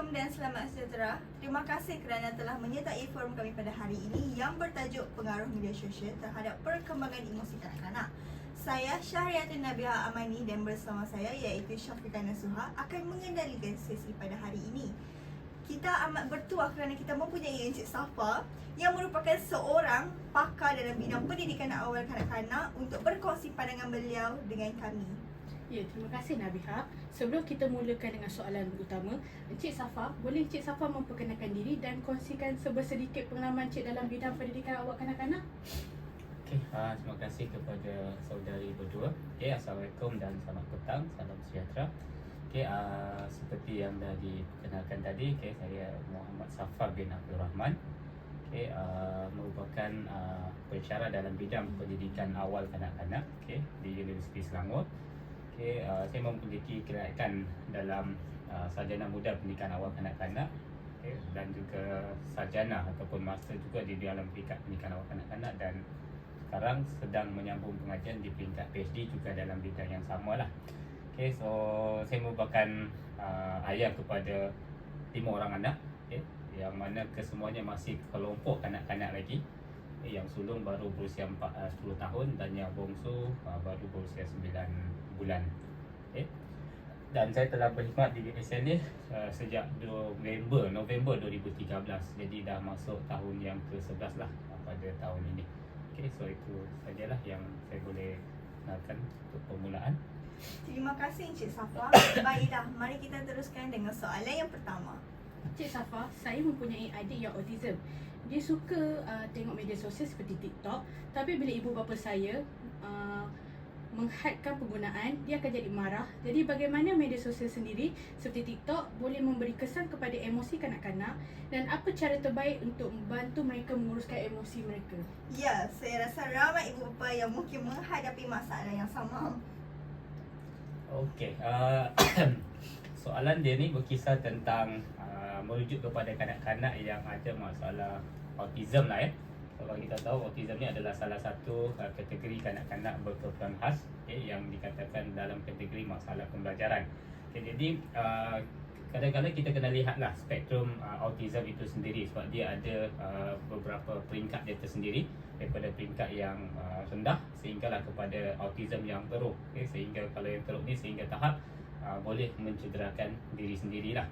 Assalamualaikum dan selamat sejahtera. Terima kasih kerana telah menyertai forum kami pada hari ini yang bertajuk Pengaruh Media Sosial terhadap Perkembangan Emosi Kanak-kanak. Saya Syahriatul Nabiha Amani dan bersama saya iaitu Syafiqah Nasuha akan mengendalikan sesi pada hari ini. Kita amat bertuah kerana kita mempunyai Encik Safa yang merupakan seorang pakar dalam bidang pendidikan awal kanak-kanak untuk berkongsi pandangan beliau dengan kami. Ya, terima kasih Nabiha. Sebelum kita mulakan dengan soalan utama, Encik Safa, boleh Encik Safa memperkenalkan diri dan kongsikan sedikit pengalaman Encik dalam bidang pendidikan awak kanak-kanak? Okey, terima kasih kepada saudari berdua. Okey, Assalamualaikum dan selamat petang. Salam sejahtera. Okey, seperti yang dah diperkenalkan tadi, okey, saya Muhammad Safa bin Abdul Rahman. Okey, merupakan pensyarah dalam bidang pendidikan awal kanak-kanak, okey, di Universiti Selangor. Okay, saya memiliki kelayakan dalam sarjana muda pendidikan awal kanak-kanak, okay, dan juga sarjana ataupun master juga di dalam peringkat pendidikan awal kanak-kanak, dan sekarang sedang menyambung pengajian di peringkat PhD juga dalam bidang yang sama lah. Okay, so saya merupakan ayah kepada 5 orang anak, okay, yang mana kesemuanya masih kelompok kanak-kanak lagi. Yang sulung baru berusia 10 tahun dan yang bongsu baru berusia 9 bulan. Okay. Dan saya telah berkhidmat di SNA sejak November 2013. Jadi dah masuk tahun yang ke-11 lah pada tahun ini. Okay, so itu sajalah yang saya boleh kenalkan untuk permulaan. Terima kasih Encik Safa. Baiklah, mari kita teruskan dengan soalan yang pertama. Encik Safa, saya mempunyai adik yang autism. Dia suka tengok media sosial seperti TikTok, tapi bila ibu bapa saya menghadkan penggunaan, dia akan jadi marah. Jadi bagaimana media sosial sendiri seperti TikTok boleh memberi kesan kepada emosi kanak-kanak, dan apa cara terbaik untuk membantu mereka menguruskan emosi mereka? Ya, saya rasa ramai ibu bapa yang mungkin menghadapi masalah yang sama. Okey, soalan dia ni berkisar tentang merujuk kepada kanak-kanak yang ada masalah autism lah. Kalau kita tahu, autism ni adalah salah satu kategori kanak-kanak berkebutuhan khas, yang dikatakan dalam kategori masalah pembelajaran. Jadi kadang-kadang kita kena lihatlah spektrum autism itu sendiri, sebab dia ada beberapa peringkat dia tersendiri, daripada peringkat yang rendah sehinggalah kepada autism yang teruk. Sehingga kalau yang teruk ni sehingga tahap boleh mencederakan diri sendirilah.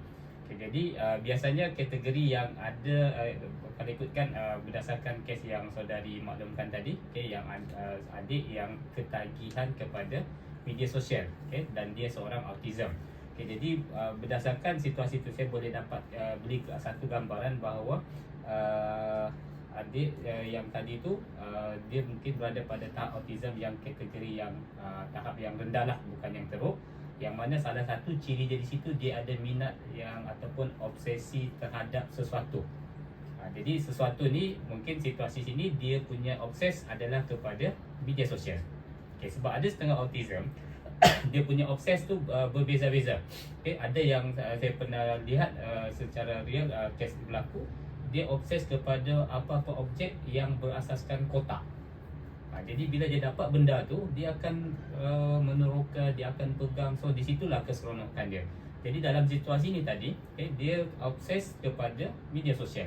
Jadi biasanya kategori yang ada, kalau ikutkan berdasarkan kes yang saudari maklumkan tadi, yang adik yang ketagihan kepada media sosial, dan dia seorang autism. Jadi berdasarkan situasi itu, saya boleh dapat beri satu gambaran bahawa adik yang tadi tu dia mungkin berada pada tahap autism yang kategori yang tahap yang rendah lah, bukan yang teruk. Yang mana salah satu ciri dia di situ, dia ada minat yang ataupun obsesi terhadap sesuatu. Jadi sesuatu ni, mungkin situasi sini dia punya obses adalah kepada media sosial. Sebab ada setengah autism dia punya obses tu berbeza-beza. Ada yang saya pernah lihat secara real, kes berlaku, dia obses kepada apa-apa objek yang berasaskan kotak. Jadi bila dia dapat benda tu, dia akan meneroka, dia akan pegang. So di situlah keseronokan dia. Jadi dalam situasi ni tadi, dia obses kepada media sosial.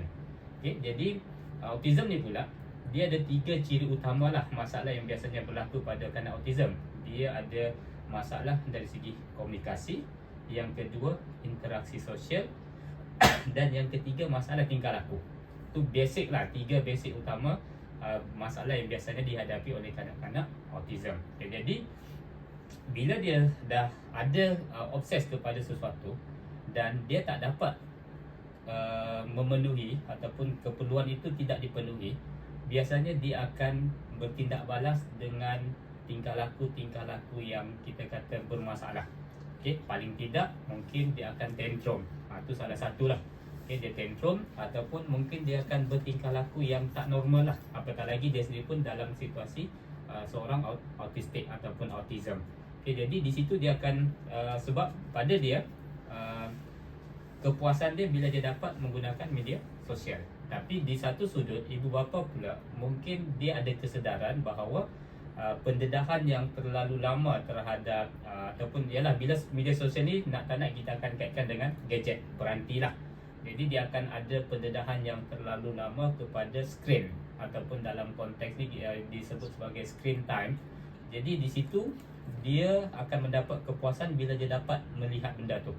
Jadi autism ni pula, dia ada 3 ciri utama lah masalah yang biasanya berlaku pada kanak autism. Dia ada masalah dari segi komunikasi, yang kedua interaksi sosial, dan yang ketiga masalah tingkah laku. Tu basic lah, 3 basic utama masalah yang biasanya dihadapi oleh kanak-kanak autism. Jadi bila dia dah ada obses kepada sesuatu dan dia tak dapat memenuhi ataupun keperluan itu tidak dipenuhi, biasanya dia akan bertindak balas dengan tingkah laku yang kita kata bermasalah. Paling tidak mungkin dia akan tantrum. Itu salah satulah. Dia tantrum, ataupun mungkin dia akan bertingkah laku yang tak normal lah, apatah lagi dia sendiri pun dalam situasi seorang autistik ataupun autism. Jadi di situ dia akan sebab pada dia kepuasan dia bila dia dapat menggunakan media sosial. Tapi di satu sudut, ibu bapa pula mungkin dia ada kesedaran bahawa pendedahan yang terlalu lama terhadap ataupun ialah bila media sosial ni nak tak nak kita akan kaitkan dengan gadget, peranti lah. Jadi dia akan ada pendedahan yang terlalu lama kepada skrin, ataupun dalam konteks ni disebut sebagai screen time. Jadi di situ dia akan mendapat kepuasan bila dia dapat melihat benda tu.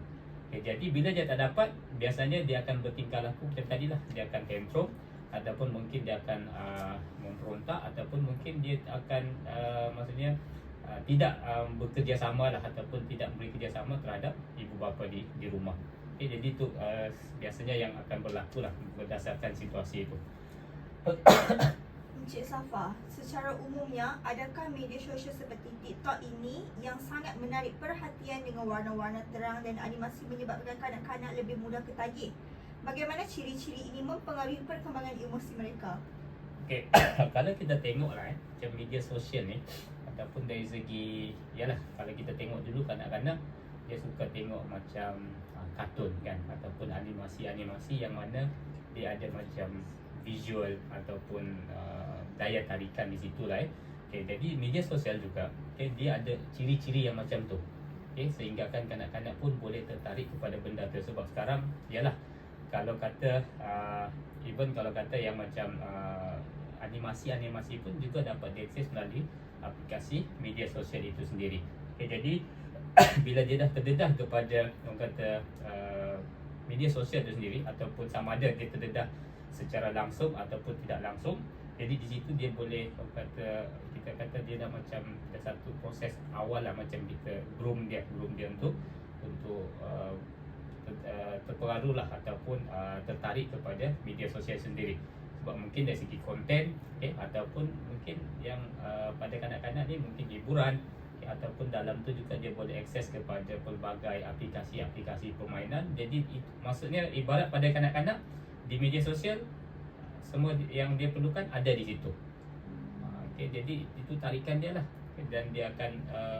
Jadi bila dia tak dapat, biasanya dia akan bertingkah laku macam tadilah, dia akan tantrum, ataupun mungkin dia akan memberontak, ataupun mungkin dia akan maksudnya tidak bekerjasama lah, ataupun tidak beri kerjasama terhadap ibu bapa di rumah. Jadi itu biasanya yang akan berlaku lah berdasarkan situasi itu. Encik Safa, secara umumnya, adakah media sosial seperti TikTok ini yang sangat menarik perhatian dengan warna-warna terang dan animasi menyebabkan kanak-kanak lebih mudah tertagih? Bagaimana ciri-ciri ini mempengaruhi perkembangan emosi mereka? Okey, kalau kita tengok lah macam media sosial ni, ataupun dari segi, yalah, kalau kita tengok dulu kanak-kanak dia suka tengok macam kartun kan, ataupun animasi-animasi yang mana dia ada macam visual ataupun daya tarikan di situ lah. Okay, jadi media sosial juga, dia ada ciri-ciri yang macam tu. Sehingga kan kanak-kanak pun boleh tertarik kepada benda tu. Sebab sekarang, yalah, kalau kata even kalau kata yang macam animasi-animasi pun juga dapat diakses melalui aplikasi media sosial itu sendiri. Jadi bila dia dah terdedah kepada orang kata media sosial itu sendiri, ataupun sama ada dia terdedah secara langsung ataupun tidak langsung, jadi di situ dia boleh kita kata dia dah macam ada satu proses awal lah, macam kita groom dia untuk terpengaruh lah, ataupun tertarik kepada media sosial sendiri. Sebab mungkin dari segi konten, ataupun mungkin yang pada kanak-kanak ni mungkin hiburan, ataupun dalam tu juga dia boleh akses kepada pelbagai aplikasi-aplikasi permainan. Jadi maksudnya ibarat pada kanak-kanak di media sosial, semua yang dia perlukan ada di situ. Jadi itu tarikan dia lah, dan dia akan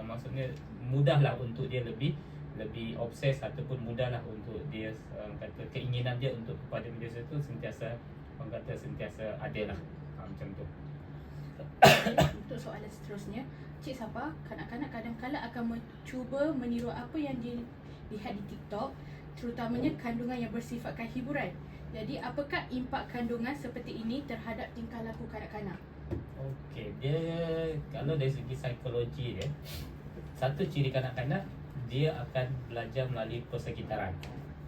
maksudnya mudahlah untuk dia lebih obses, ataupun mudahlah untuk dia kata keinginan dia untuk kepada media sosial itu sentiasa ada lah, macam tu. Untuk soalan seterusnya, Cik Safa, kanak-kanak kadang-kala akan mencuba meniru apa yang dilihat di TikTok, terutamanya kandungan yang bersifatkan hiburan. Jadi apakah impak kandungan seperti ini terhadap tingkah laku kanak-kanak? Okey, dia kalau dari segi psikologi dia, satu ciri kanak-kanak dia akan belajar melalui persekitaran,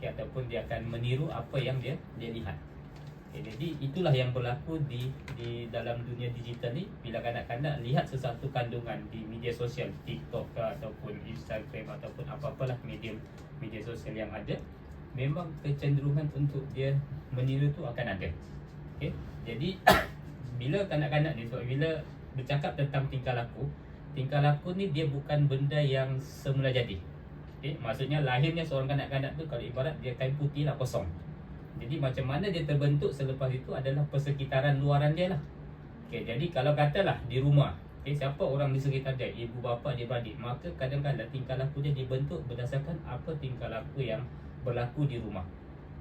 ataupun dia akan meniru apa yang dia lihat. Jadi itulah yang berlaku di dalam dunia digital ni. Bila kanak-kanak lihat sesuatu kandungan di media sosial, TikTok ke, ataupun Instagram, ataupun apa-apalah media sosial yang ada, memang kecenderungan untuk dia meniru tu akan ada. Jadi bila kanak-kanak ni, sebab bila bercakap tentang tingkah laku ni dia bukan benda yang semula jadi. Maksudnya lahirnya seorang kanak-kanak tu, kalau ibarat dia kain putih lah, kosong. Jadi macam mana dia terbentuk selepas itu adalah persekitaran luaran dia lah. Jadi kalau katalah di rumah, siapa orang di sekitar dia, ibu bapa, adik-beradik, maka kadang-kadang tingkah laku dia dibentuk berdasarkan apa tingkah laku yang berlaku di rumah.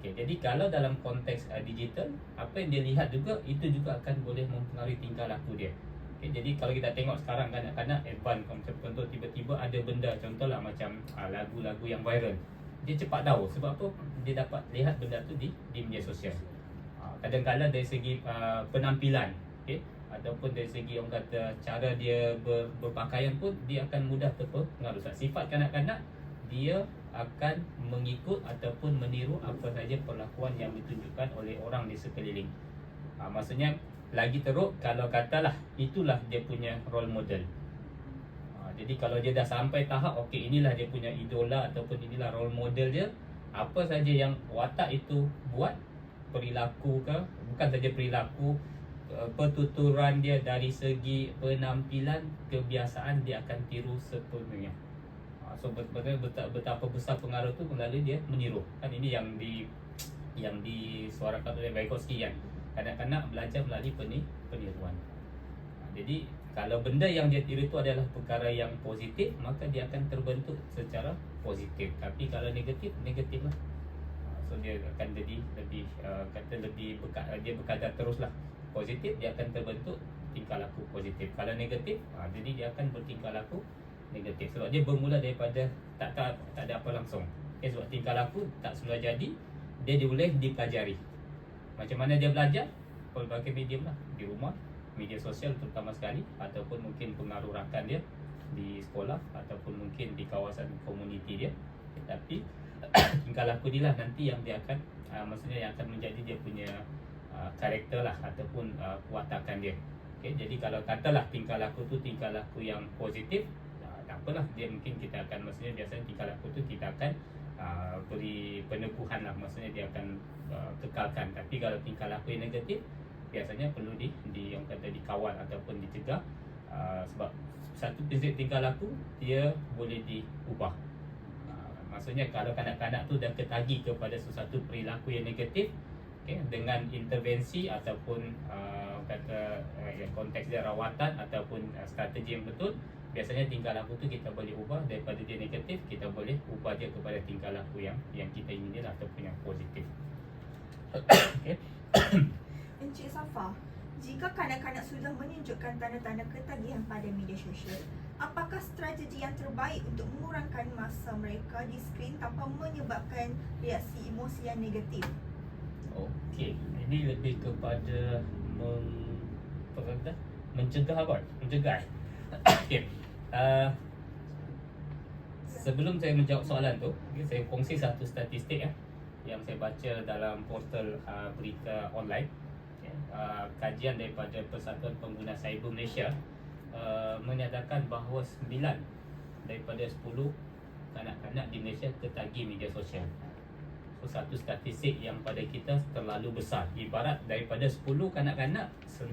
Jadi kalau dalam konteks digital, apa yang dia lihat juga, itu juga akan boleh mempengaruhi tingkah laku dia. Jadi kalau kita tengok sekarang kanak-kanak advance, macam contoh tiba-tiba ada benda, contohlah macam lagu-lagu yang viral, dia cepat tahu. Sebab apa? Dia dapat lihat benda tu di media sosial. Kadang-kadang dari segi penampilan, ataupun dari segi orang kata cara dia berpakaian pun, dia akan mudah terpengaruh. Sifat kanak-kanak, dia akan mengikut ataupun meniru apa saja perlakuan yang ditunjukkan oleh orang di sekeliling. Maksudnya lagi teruk kalau katalah itulah dia punya role model. Jadi kalau dia dah sampai tahap okey, inilah dia punya idola ataupun inilah role model dia, apa saja yang watak itu buat, perilaku ke, bukan saja perilaku, pertuturan dia dari segi penampilan, kebiasaan, dia akan tiru sepenuhnya. So betapa besar pengaruh tu melalui dia meniru. Kan ini yang disuarakan oleh Vygotsky kan. Kanak-kanak belajar melalui peniruan. Jadi kalau benda yang dia tiru itu adalah perkara yang positif, maka dia akan terbentuk secara positif. Tapi kalau negatif lah. So dia akan jadi lebih dia berkadar teruslah. Positif, dia akan terbentuk tingkah laku positif. Kalau negatif, jadi dia akan bertingkah laku negatif. Sebab dia bermula daripada tak ada apa langsung. Sebab tingkah laku tak semula jadi, dia boleh dipelajari. Macam mana dia belajar? Pelbagai medium lah, di rumah, media sosial terutama sekali, ataupun mungkin pengaruh rakan dia di sekolah, ataupun mungkin di kawasan komuniti dia. Tapi tingkah laku ni lah nanti yang dia akan maksudnya yang akan menjadi dia punya karakter lah, ataupun kewatakan dia. Jadi kalau katalah tingkah laku tu tingkah laku yang positif, tak apalah, dia mungkin kita akan, maksudnya biasanya tingkah laku tu kita akan beri peneguhan lah, maksudnya dia akan kekalkan. Tapi kalau tingkah laku yang negatif, biasanya perlu yang kata dikawal ataupun dicegah, sebab satu prinsip tingkah laku dia boleh diubah. Maksudnya kalau kanak-kanak tu dah ketagi kepada sesuatu perilaku yang negatif, dengan intervensi ataupun konteks dia rawatan ataupun strategi yang betul, biasanya tingkah laku tu kita boleh ubah daripada dia negatif, kita boleh ubah dia kepada tingkah laku yang kita ingin lah, ataupun yang positif. Encik Safa, jika kanak-kanak sudah menunjukkan tanda-tanda ketagihan pada media sosial, apakah strategi yang terbaik untuk mengurangkan masa mereka di skrin tanpa menyebabkan reaksi emosi yang negatif? Okey, ini lebih kepada mencegah apa? Mencegah. Okey. Sebelum saya menjawab soalan tu, saya kongsi satu statistik yang saya baca dalam portal berita online. Kajian daripada Persatuan Pengguna Cyber Malaysia menyatakan bahawa 9 daripada 10 kanak-kanak di Malaysia ketagi media sosial. So, satu statistik yang pada kita terlalu besar. Ibarat daripada 10 kanak-kanak, 9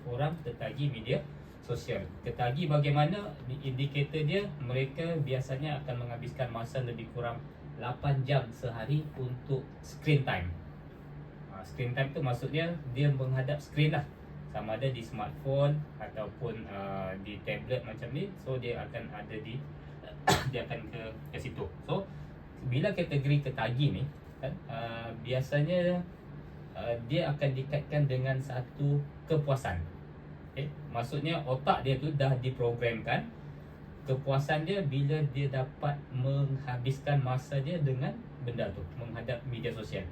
orang tertagi media sosial. Ketagi bagaimana? Indikator dia, mereka biasanya akan menghabiskan masa lebih kurang 8 jam sehari untuk screen time. Screen time tu maksudnya dia menghadap screen lah, sama ada di smartphone ataupun di tablet macam ni. So dia akan ada dia akan ke situ. So bila kategori ketagi ni kan, biasanya dia akan dikaitkan dengan satu kepuasan. Maksudnya otak dia tu dah diprogramkan, kepuasan dia bila dia dapat menghabiskan masa dia dengan benda tu, menghadap media sosial.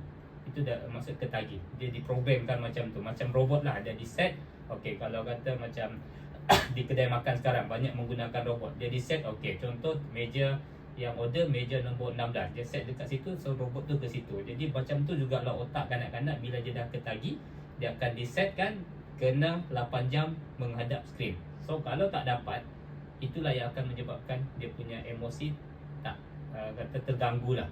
Itu dah maksud ketagi. Dia diprogramkan macam tu, macam robot lah, dia di set. Okey, kalau kata macam di kedai makan sekarang banyak menggunakan robot, dia di set. Okey, contoh meja yang order meja nombor 16, dia set dekat situ, so robot tu ke situ. Jadi macam tu jugalah otak kanak-kanak bila dia dah ketagi, dia akan disetkan kena 8 jam menghadap skrin. So kalau tak dapat, itulah yang akan menyebabkan dia punya emosi tak kata terganggu lah.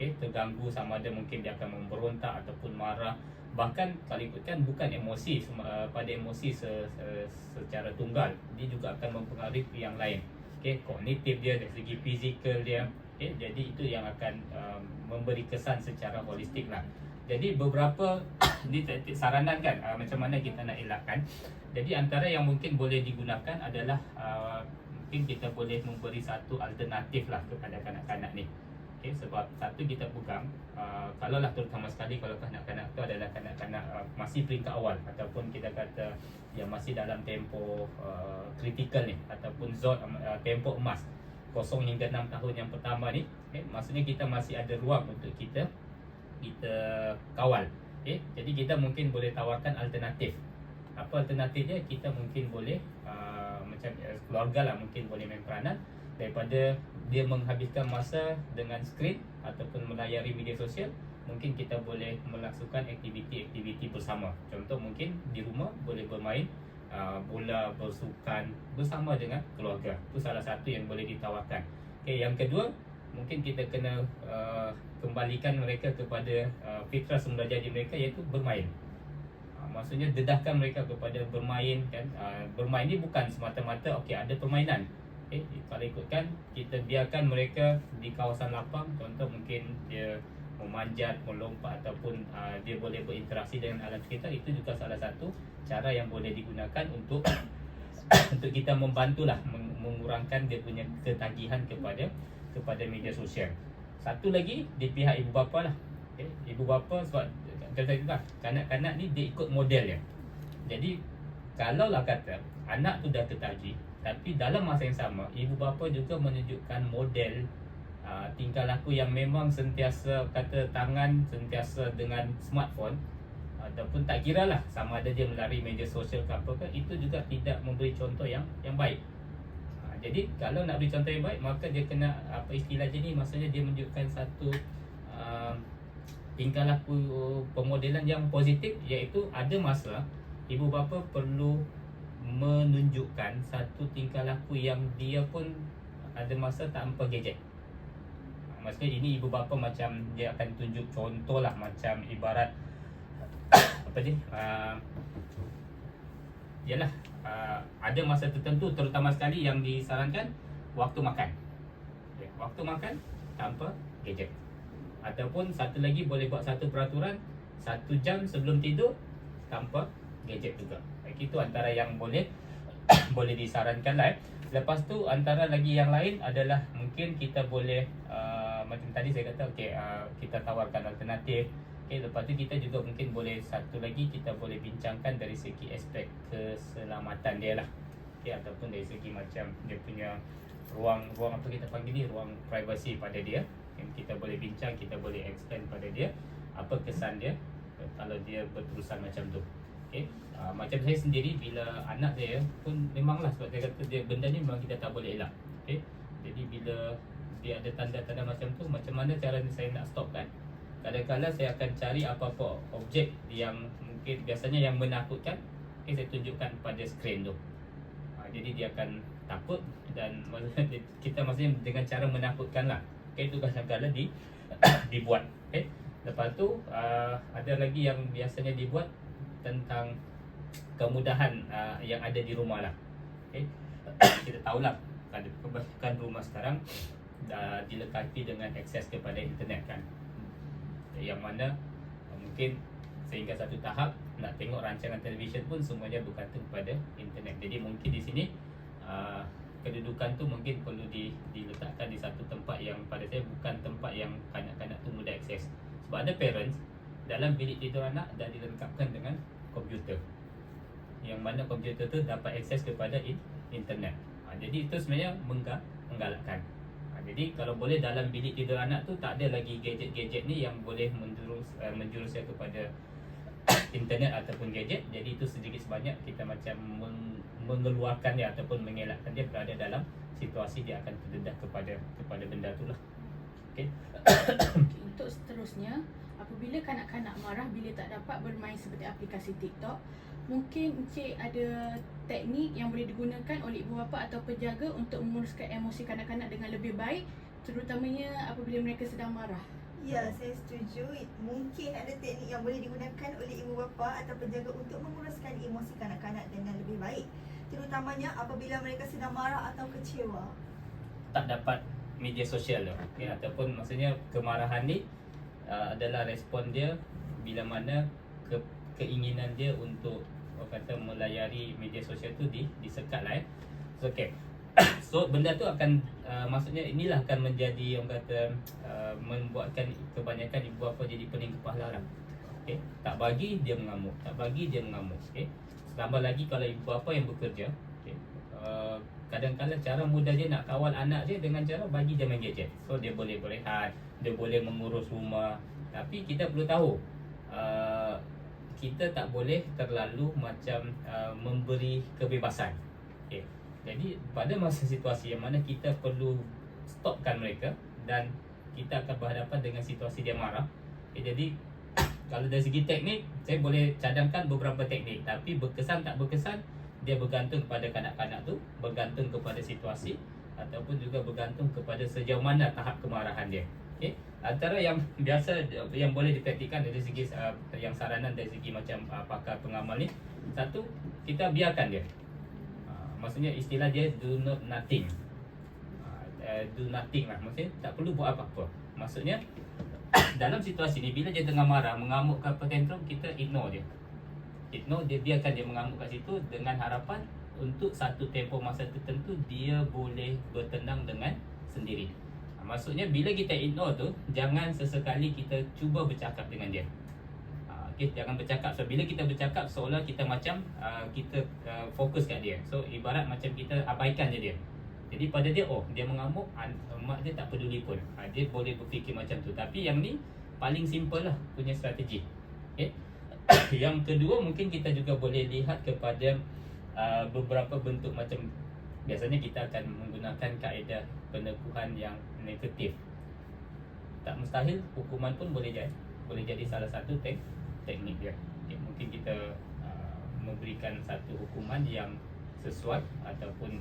Terganggu, sama ada mungkin dia akan memberontak ataupun marah. Bahkan kalau ikutkan bukan emosi pada emosi secara tunggal, dia juga akan mempengaruhi yang lain. Kognitif dia, dari segi fizikal dia. Jadi itu yang akan memberi kesan secara holistik lah. Jadi beberapa ni saranan kan, macam mana kita nak elakkan. Jadi antara yang mungkin boleh digunakan adalah mungkin kita boleh memberi satu alternatif lah kepada kanak-kanak ni. Sebab satu kita pegang, kalaulah terutama sekali kalau kanak-kanak tu adalah kanak-kanak masih peringkat awal, ataupun kita kata yang masih dalam tempoh kritikal ni, ataupun tempoh emas 0 hingga 6 tahun yang pertama ni, maksudnya kita masih ada ruang untuk kita kawal. Jadi kita mungkin boleh tawarkan alternatif. Apa alternatifnya? Kita mungkin boleh macam keluarga lah, mungkin boleh main peranan daripada dia menghabiskan masa dengan skrin ataupun melayari media sosial. Mungkin kita boleh melakukan aktiviti-aktiviti bersama. Contoh mungkin di rumah boleh bermain bola, bersukan bersama dengan keluarga. Itu salah satu yang boleh ditawarkan. Yang kedua, mungkin kita kena kembalikan mereka kepada fitrah semula jadi mereka, iaitu bermain. Maksudnya dedahkan mereka kepada bermain kan. Bermain ni bukan semata-mata ada permainan. Kalau ikutkan, kita biarkan mereka di kawasan lapang. Contoh mungkin dia memanjat, melompat, ataupun dia boleh berinteraksi dengan alam sekitar. Itu juga salah satu cara yang boleh digunakan untuk untuk kita membantulah mengurangkan dia punya ketagihan kepada media sosial. Satu lagi di pihak ibu bapa lah. Ibu bapa, sebab contoh kanak-kanak ni dia ikut model dia. Jadi kalaulah kata anak tu dah ketagi, Tapi dalam masa yang sama, ibu bapa juga menunjukkan model tingkah laku yang memang sentiasa kata tangan, sentiasa dengan smartphone, ataupun tak kira lah sama ada dia melalui media sosial ke apa ke, itu juga tidak memberi contoh yang baik. Jadi kalau nak beri contoh yang baik, maka dia kena apa istilah je ni, maksudnya dia menunjukkan satu tingkah laku pemodelan yang positif, iaitu ada masa ibu bapa perlu menunjukkan satu tingkah laku yang dia pun ada masa tanpa gadget. Maksudnya ini ibu bapa macam dia akan tunjuk contoh lah, macam ibarat apa je, yalah, ada masa tertentu terutama sekali yang disarankan waktu makan. Waktu makan tanpa gadget. Ataupun satu lagi boleh buat satu peraturan, 1 jam sebelum tidur tanpa gadget juga. Itu antara yang boleh boleh disarankan lah. Lepas tu antara lagi yang lain adalah mungkin kita boleh macam tadi saya kata kita tawarkan alternatif. Lepas tu kita juga mungkin boleh satu lagi kita boleh bincangkan dari segi aspek keselamatan dia lah. Ataupun dari segi macam dia punya ruang apa kita panggil ni, ruang privasi pada dia. Kita boleh bincang, kita boleh explain pada dia apa kesan dia kalau dia berterusan macam tu. Macam saya sendiri, bila anak saya pun memanglah, sebab saya kata dia benda ni memang kita tak boleh elak. Jadi bila dia ada tanda-tanda macam tu, macam mana cara saya nak stopkan? Kadang-kadang saya akan cari apa-apa objek yang mungkin biasanya yang menakutkan, saya tunjukkan pada skrin tu. Jadi dia akan takut, dan kita maksudnya dengan cara menakutkan lah. Itu kadang-kadang dibuat. Lepas tu ada lagi yang biasanya dibuat tentang kemudahan yang ada di rumah lah. Kita tahulah kebanyakan rumah sekarang dah dilengkapi dengan akses kepada internet kan, yang mana mungkin sehingga satu tahap nak tengok rancangan televisyen pun semuanya bergantung pada internet. Jadi mungkin di sini kedudukan tu mungkin perlu diletakkan di satu tempat yang pada saya bukan tempat yang kanak-kanak tu mudah akses. Sebab ada parents dalam bilik tidur anak dah dilengkapkan dengan komputer, yang mana komputer tu dapat akses kepada internet. Jadi itu sebenarnya menggalakkan. Jadi kalau boleh dalam bilik tidur anak tu tak ada lagi gadget-gadget ni yang boleh menjurus dia kepada internet ataupun gadget. Jadi itu sedikit sebanyak kita macam mengeluarkan dia ataupun mengelakkan dia berada dalam situasi dia akan terdedah kepada benda tu lah. Untuk seterusnya, apabila kanak-kanak marah bila tak dapat bermain seperti aplikasi TikTok, mungkin Encik ada teknik yang boleh digunakan oleh ibu bapa atau penjaga untuk menguruskan emosi kanak-kanak dengan lebih baik, terutamanya apabila mereka sedang marah. Ya, saya setuju. Mungkin ada teknik yang boleh digunakan oleh ibu bapa atau penjaga untuk menguruskan emosi kanak-kanak dengan lebih baik, terutamanya apabila mereka sedang marah atau kecewa. Tak dapat media sosial tu, ataupun maksudnya kemarahan ni adalah respon dia bila mana keinginan dia untuk kata melayari media sosial tu disekat lah. So benda tu akan maksudnya inilah akan menjadi orang kata membuatkan kebanyakan ibu bapa jadi pening kepala lah. Tak bagi dia mengamuk, tak bagi dia mengamuk. Tambah lagi kalau ibu bapa yang bekerja, kadang-kadang cara mudah dia nak kawal anak dia dengan cara bagi dia main gadget. So dia boleh berehat, dia boleh mengurus rumah. Tapi kita perlu tahu kita tak boleh terlalu macam memberi kebebasan. Jadi pada masa situasi yang mana kita perlu stopkan mereka dan kita akan berhadapan dengan situasi dia marah. Jadi kalau dari segi teknik, saya boleh cadangkan beberapa teknik, tapi berkesan tak berkesan dia bergantung kepada kanak-kanak tu, bergantung kepada situasi, ataupun juga bergantung kepada sejauh mana tahap kemarahan dia. Antara yang biasa yang boleh dipraktikkan dari segi yang saranan dari segi macam pakar pengamal ni, satu, kita biarkan dia. Maksudnya istilah dia do nothing. Do nothing lah, maksudnya tak perlu buat apa-apa. Maksudnya dalam situasi ni bila dia tengah marah, mengamuk ke apa tantrum, kita ignore dia. Ignore dia, biarkan dia mengamuk kat situ dengan harapan untuk satu tempoh masa tertentu dia boleh bertenang dengan sendiri. Maksudnya bila kita ignore tu, jangan sesekali kita cuba bercakap dengan dia. Okay, jangan bercakap. So bila kita bercakap seolah kita macam kita fokus kat dia. So ibarat macam kita abaikan je dia. Jadi pada dia, oh dia mengamuk, mak dia tak peduli pun. Dia boleh berfikir macam tu. Tapi yang ni paling simple lah punya strategi. Okay. Yang kedua mungkin kita juga boleh lihat kepada beberapa bentuk macam, biasanya kita akan menggunakan kaedah peneguhan yang negatif. Tak mustahil hukuman pun boleh jadi salah satu teknik dia. Okay, mungkin kita memberikan satu hukuman yang sesuai ataupun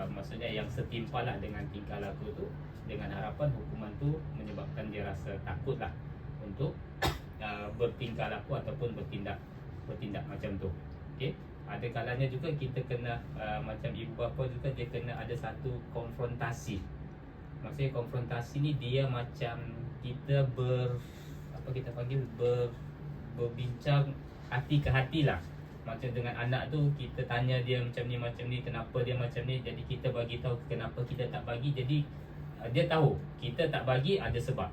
maksudnya yang setimpal lah dengan tingkah laku tu, dengan harapan hukuman tu menyebabkan dia rasa takut lah untuk bertingkah laku ataupun bertindak macam tu. Okay. Ada kalanya juga kita kena macam ibu bapa juga, dia kena ada satu konfrontasi. Maksudnya konfrontasi ni dia macam kita berbincang hati ke hati lah. Macam dengan anak tu, kita tanya dia macam ni, kenapa dia macam ni. Jadi kita bagi tahu kenapa kita tak bagi. Jadi dia tahu kita tak bagi ada sebab.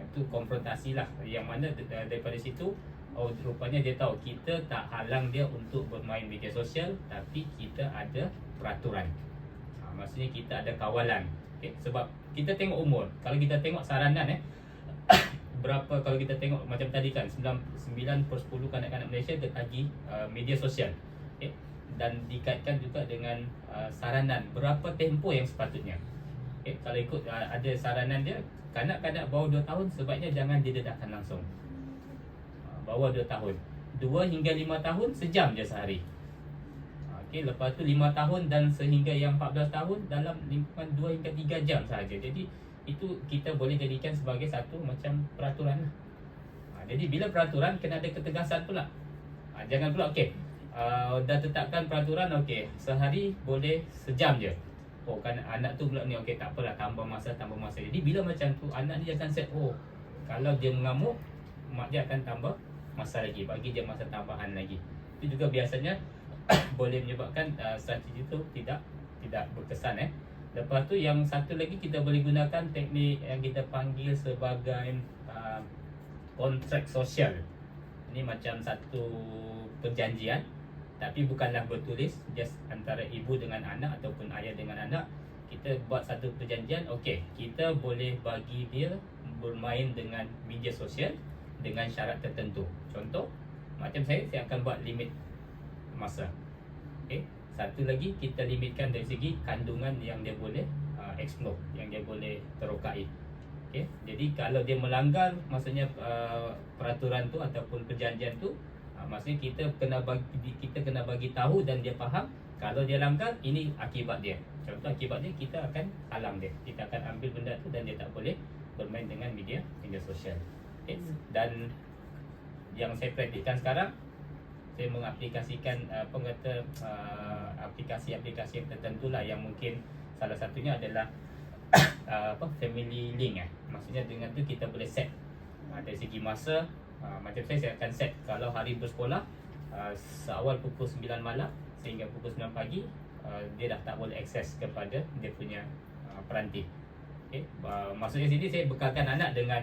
Itu konfrontasi lah. Yang mana daripada situ, oh rupanya dia tahu kita tak halang dia untuk bermain media sosial, tapi kita ada peraturan. Maksudnya kita ada kawalan. Okay? Sebab kita tengok umur. Kalau kita tengok saranan berapa, kalau kita tengok macam tadi kan 9 per 10 kanak-kanak Malaysia tertagi media sosial. Okay? Dan dikaitkan juga dengan saranan berapa tempoh yang sepatutnya. Okay? Kalau ikut ada saranan dia, kanak-kanak bawah 2 tahun sebaiknya jangan didedahkan langsung. Bawah 2 tahun, 2 hingga 5 tahun sejam je sehari. Okay, lepas tu 5 tahun dan sehingga yang 14 tahun dalam lingkungan 2 hingga 3 jam sahaja. Jadi itu kita boleh jadikan sebagai satu macam peraturan lah. Jadi bila peraturan kena ada ketegasan pula. Jangan pula dah tetapkan peraturan, sehari boleh sejam je. Oh kan anak tu pula ni, tak apalah, tambah masa. Jadi bila macam tu anak ni akan set, oh kalau dia mengamuk, mak dia akan tambah masa lagi, bagi dia masa tambahan lagi. Itu juga biasanya boleh menyebabkan strategi itu tidak berkesan. Lepas tu yang satu lagi kita boleh gunakan teknik yang kita panggil sebagai kontrak sosial. Ini macam satu perjanjian, tapi bukanlah bertulis, just antara ibu dengan anak ataupun ayah dengan anak. Kita buat satu perjanjian, kita boleh bagi dia bermain dengan media sosial dengan syarat tertentu. Contoh, macam saya akan buat limit masa. Satu lagi, kita limitkan dari segi kandungan yang dia boleh explore, yang dia boleh terokai. Jadi kalau dia melanggar, maksudnya peraturan tu ataupun perjanjian tu, maksudnya kita kena bagi tahu dan dia faham kalau dia langgar, ini akibat dia. Contoh akibat dia, kita akan halang dia, kita akan ambil benda tu dan dia tak boleh bermain dengan media sosial. Dan yang saya praktikkan sekarang, saya mengaplikasikan aplikasi-aplikasi yang tertentu lah, yang mungkin salah satunya adalah family link. Maksudnya dengan tu kita boleh set dari segi masa. Macam saya akan set kalau hari bersekolah, seawal pukul 9 malam sehingga pukul 9 pagi, dia dah tak boleh akses kepada dia punya peranti. Maksudnya sini saya bekalkan anak dengan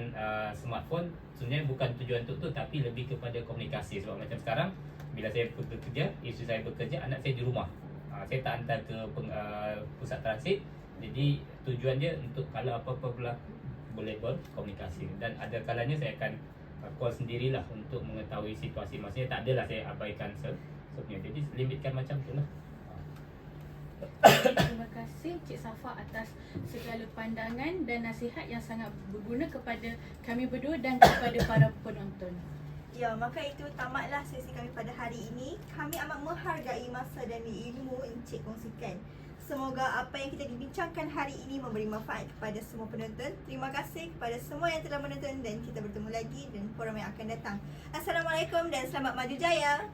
smartphone. Sebenarnya bukan tujuan untuk tu, tapi lebih kepada komunikasi. Sebab macam sekarang bila saya bekerja, isteri saya bekerja, anak saya di rumah. Saya tak hantar ke pusat transit. Jadi tujuan dia untuk kalau apa-apa berlaku boleh berkomunikasi. Dan ada kalanya saya akan call sendirilah untuk mengetahui situasi. Maksudnya tak adalah saya abaikan sebenarnya. Jadi limitkan macam tu lah. Terima kasih Cik Safa atas segala pandangan dan nasihat yang sangat berguna kepada kami berdua dan kepada para penonton. Ya, maka itu tamatlah sesi kami pada hari ini. Kami amat menghargai masa dan ilmu Encik kongsikan. Semoga apa yang kita bincangkan hari ini memberi manfaat kepada semua penonton. Terima kasih kepada semua yang telah menonton dan kita bertemu lagi dalam forum yang akan datang. Assalamualaikum dan selamat maju jaya.